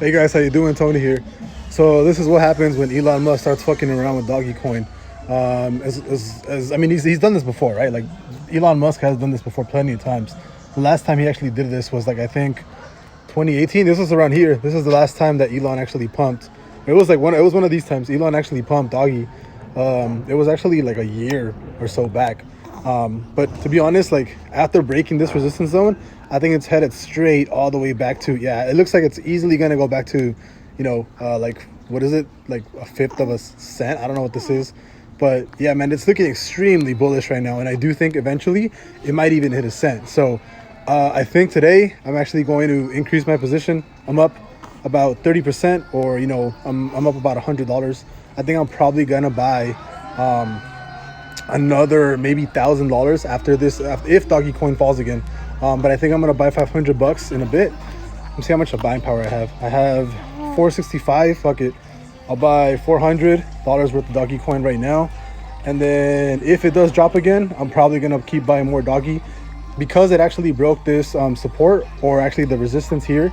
Hey guys, how you doing? Tony here. So this is what happens when Elon Musk starts fucking around with Dogecoin. I mean, he's done this before, right? Like Elon Musk has done this before plenty of times. The last time he actually did this was like I think 2018. This was around here. This is the last time that Elon actually pumped. It was like one. It was one of these times. Elon actually pumped Doggy. It was actually like a year or so back. But to be honest, like after breaking this resistance zone, I think it's headed straight all the way back to, yeah, it looks like it's easily going to go back to, like, what is it? Like a fifth of a cent. I don't know what this is. But yeah, man, it's looking extremely bullish right now. And I do think eventually it might even hit a cent. So I think today I'm actually going to increase my position. I'm up about 30%, or, I'm up about $100. I think I'm probably going to buy another maybe $1,000 after this, if Dogecoin falls again. But I think I'm gonna buy $500 in a bit. Let me see how much of buying power I have. I have 465. Fuck it, I'll buy $400 worth of Dogecoin right now. And then if it does drop again, I'm probably gonna keep buying more Doggy because it actually broke this support, or actually the resistance here.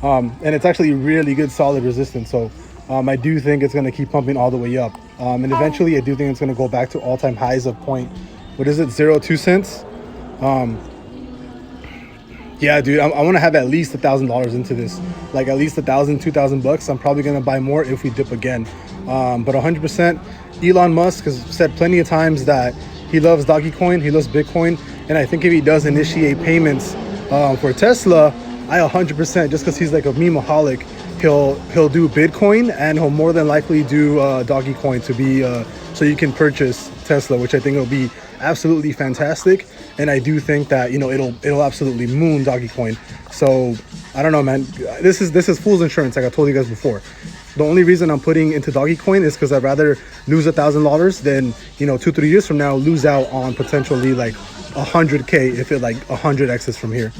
And it's actually really good solid resistance. So I do think it's going to keep pumping all the way up. And eventually I do think it's going to go back to all-time highs of what is it, 0.02 cents. Yeah, dude, I want to have at least $1,000 into this, like at least $2,000. I'm probably going to buy more if we dip again. But 100%, Elon Musk has said plenty of times that he loves Dogecoin, he loves Bitcoin. And I think if he does initiate payments for Tesla, I 100%, just because he's like a memeaholic, he'll do Bitcoin, and he'll more than likely do Dogecoin to be so you can purchase Tesla, which I think will be absolutely fantastic. And I do think that it'll absolutely moon Dogecoin. So I don't know, man. This is fool's insurance, like I told you guys before. The only reason I'm putting into Dogecoin is because I'd rather lose $1,000 than 2-3 years from now lose out on potentially like 100K if it like 100x's from here.